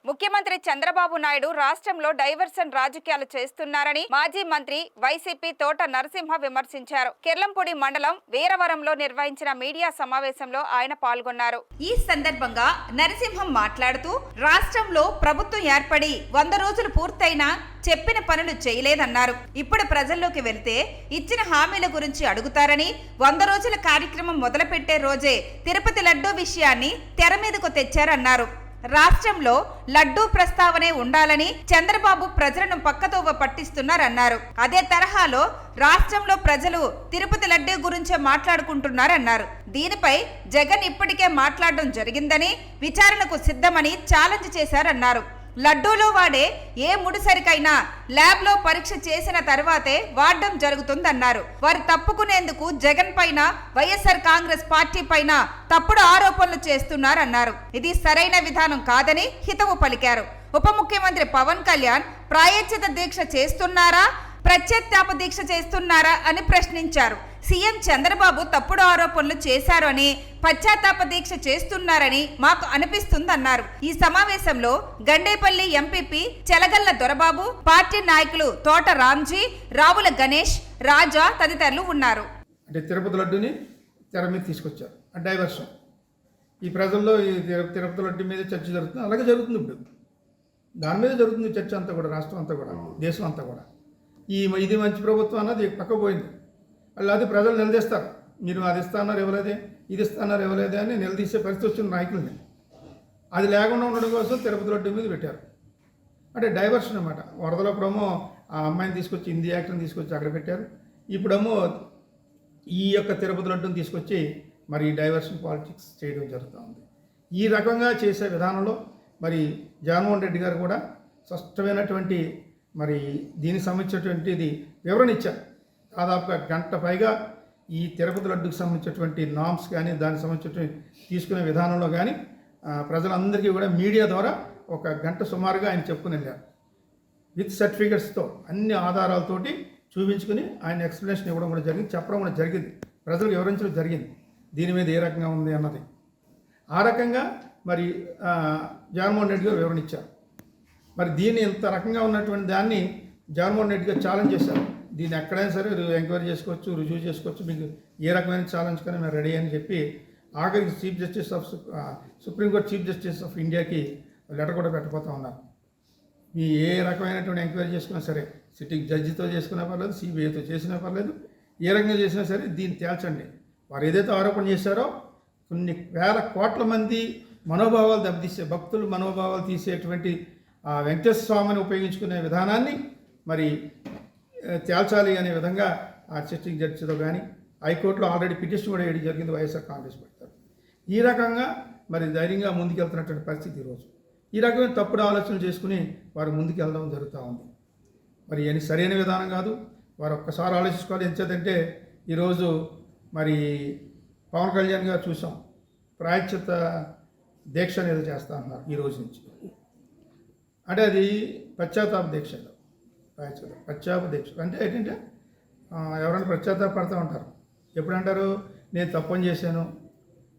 ముఖ్యమంత్రి చంద్రబాబు నాయుడు రాష్ట్రంలో డైవర్షన్ రాజకీయాలు చేస్తున్నారని మాజీ మంత్రి వైసీపీ తోట నరసింహ విమర్శించారు. కిర్లంపూడి మండలం వీరవరంలో నిర్వహించిన మీడియా సమావేశంలో ఆయన పాల్గొన్నారు. ఈ సందర్భంగా నరసింహం మాట్లాడుతూ రాష్ట్రంలో ప్రభుత్వం ఏర్పడి 100 రోజులు పూర్తయినా చెప్పిన పనులు చేయలేదన్నారు. ఇప్పుడు ప్రజల్లోకి వెళ్తే ఇచ్చిన హామీల గురించి అడుగుతారని 100 రోజుల కార్యక్రమం మొదలుపెట్టే రోజే తిరుపతి లడ్డూ విషయాన్ని తెర మీదకు తెచ్చారన్నారు. రాష్ట్రంలో లడ్డూ ప్రస్తావనే ఉండాలని చంద్రబాబు ప్రజలను పక్కతోవ పట్టిస్తున్నారన్నారు. అదే తరహాలో రాష్ట్రంలో ప్రజలు తిరుపతి లడ్డూ గురించే మాట్లాడుకుంటున్నారన్నారు. దీనిపై జగన్ ఇప్పటికే మాట్లాడడం జరిగిందని, విచారణకు సిద్ధమని ఛాలెంజ్ చేశారన్నారు. లడ్డూలో వాడే ఏ ముడిసరికైనా ల్యాబ్లో పరీక్ష చేసిన తర్వాతే వాడడం జరుగుతుందన్నారు. వారు తప్పుకునేందుకు జగన్ పైన, వైఎస్ఆర్ కాంగ్రెస్ పార్టీ పైన తప్పుడు ఆరోపణలు చేస్తున్నారన్నారు. ఇది సరైన విధానం కాదని హితవు పలికారు. ఉప ముఖ్యమంత్రి పవన్ కళ్యాణ్ ప్రాయశ్చిత దీక్ష చేస్తున్నారా, ప్రత్యేతాప దీక్ష చేస్తున్నారా అని ప్రశ్నించారు. సీఎం చంద్రబాబు తప్పుడు ఆరోపణలు చేశారు అని, పశ్చాత్తాప దీక్ష చేస్తున్నారని మాకు అనిపిస్తుందన్నారు. ఈ సమావేశంలో గండేపల్లి ఎంపీపీ చెలగల్ల దొరబాబు, పార్టీ నాయకులు తోట రామ్జీ, రావుల గణేష్, రాజా తదితరులు ఉన్నారు. అంటే తిరుపతి లడ్డూని తెర మీద తీసుకొచ్చారు. డైవర్షన్ ఈ ప్రజల్లో ఈ తిరుపతి లడ్డు మీద చర్చ జరుగుతుంది. అలాగే జరుగుతుంది. ఇప్పుడు దాని మీద జరుగుతుంది చర్చ అంతా కూడా, రాష్ట్రం అంతా కూడా, దేశం అంతా కూడా. ఇది మంచి ప్రభుత్వం అన్నది పక్కపోయింది. అది ప్రజలు నిలదీస్తారు. మీరు అది ఇస్తున్నారు ఇవ్వలేదే, ఇది ఇస్తున్నారు ఇవ్వలేదే అని నిలదీసే పరిస్థితి వచ్చిన నాయకులని. అది లేకుండా ఉండడం కోసం తిరుపతి లడ్డు మీద పెట్టారు. అంటే డైవర్షన్ అనమాట. వరదలప్పుడేమో ఆ అమ్మాయిని తీసుకొచ్చి, హిందీ యాక్టర్ని తీసుకొచ్చి అక్కడ పెట్టారు. ఇప్పుడేమో ఈ యొక్క తిరుపతి లడ్డుని తీసుకొచ్చి మరి డైవర్షన్ పాలిటిక్స్ చేయడం జరుగుతూ ఉంది. ఈ రకంగా చేసే విధానంలో మరి జగన్మోహన్ రెడ్డి గారు కూడా స్పష్టమైనటువంటి మరి దీనికి సంబంధించినటువంటిది వివరణ ఇచ్చారు. దాదాపుగా గంట పైగా ఈ తిరుపతి లడ్డుకు సంబంధించినటువంటి నామ్స్ కానీ, దానికి సంబంధించినటువంటి తీసుకునే విధానంలో కానీ ప్రజలందరికీ కూడా మీడియా ద్వారా 1 గంట సుమారుగా ఆయన చెప్పుకుని వెళ్ళారు. విత్ సర్టిఫికెట్స్తో అన్ని ఆధారాలతోటి చూపించుకుని ఆయన ఎక్స్ప్లెనేషన్ ఇవ్వడం కూడా జరిగింది, చెప్పడం కూడా జరిగింది, ప్రజలకు వివరించడం జరిగింది దీని మీద ఏ రకంగా ఉంది అన్నది. ఆ రకంగా మరి జగన్మోహన్ రెడ్డి గారు వివరణ ఇచ్చారు. మరి దీన్ని ఇంత రకంగా ఉన్నటువంటి దాన్ని జగన్మోహన్ రెడ్డి గారు ఛాలెంజ్ చేశారు. దీన్ని ఎక్కడైనా సరే ఎంక్వైరీ చేసుకోవచ్చు, రుజువు చేసుకోవచ్చు, మీకు ఏ రకమైన ఛాలెంజ్ కానీ మేము రెడీ అని చెప్పి ఆఖరికి chief justice of supreme court chief justice of ఇండియాకి లెటర్ కూడా పెట్టబోతా ఉన్నారు. మీ ఏ రకమైనటువంటి ఎంక్వైరీ చేసుకున్నా సరే, సిట్టింగ్ జడ్జితో చేసుకున్నా పర్లేదు, సిబిఐతో చేసినా పర్లేదు, ఏ రకంగా చేసినా సరే దీన్ని తేల్చండి. వారు ఏదైతే ఆరోపణ చేశారో కొన్ని వేల కోట్ల మంది మనోభావాలు దెబ్బతీసే, భక్తులు మనోభావాలు తీసేటువంటి ఆ వెంకటేశ్వర స్వామిని ఉపయోగించుకునే విధానాన్ని మరి తేల్చాలి అనే విధంగా ఆ సిట్టింగ్ జడ్జితో కానీ హైకోర్టులో ఆల్రెడీ పిటిషన్ కూడా వేయడం జరిగింది వైఎస్ఆర్ కాంగ్రెస్ పెడతారు. ఈ రకంగా మరి ధైర్యంగా ముందుకెళ్తున్నటువంటి పరిస్థితి ఈరోజు. ఈ రకమైన తప్పుడు ఆలోచనలు చేసుకుని వారు ముందుకు వెళ్ళడం జరుగుతూ ఉంది. మరి అని సరైన విధానం కాదు. వారు ఒక్కసారి ఆలోచించుకోవాలి. ఎంచేదంటే ఈరోజు మరి పవన్ కళ్యాణ్ గారు చూసాం, ప్రాయశ్చిత దీక్ష అనేది చేస్తా అన్నారు ఈ రోజు నుంచి. అంటే అది పశ్చాత్తాప దీక్ష, పశ్చాత్తాప దీక్ష అంటే ఏంటంటే ఎవరైనా పశ్చాత్తాపడుతూ ఉంటారు. ఎప్పుడు అంటారు, నేను తప్పని చేశాను,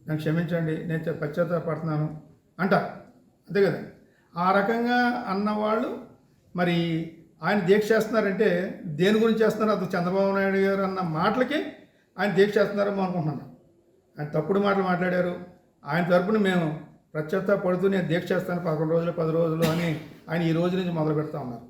నన్ను క్షమించండి, నేను పశ్చాత్తాపడుతున్నాను అంటారు, అంతే కదా. ఆ రకంగా అన్నవాళ్ళు మరి ఆయన దీక్ష చేస్తున్నారంటే దేని గురించి చేస్తున్నారు? అది చంద్రబాబు నాయుడు గారు అన్న మాటలకి ఆయన దీక్ష చేస్తున్నారేమో అనుకుంటున్నాను. ఆయన తప్పుడు మాటలు మాట్లాడారు. ఆయన తరపున మేము పశ్చాత్తాపడుతూ నేను దీక్ష చేస్తాను 11 రోజులు 10 రోజులు అని ఆయన ఈ రోజు నుంచి మొదలు పెడతా ఉన్నారు.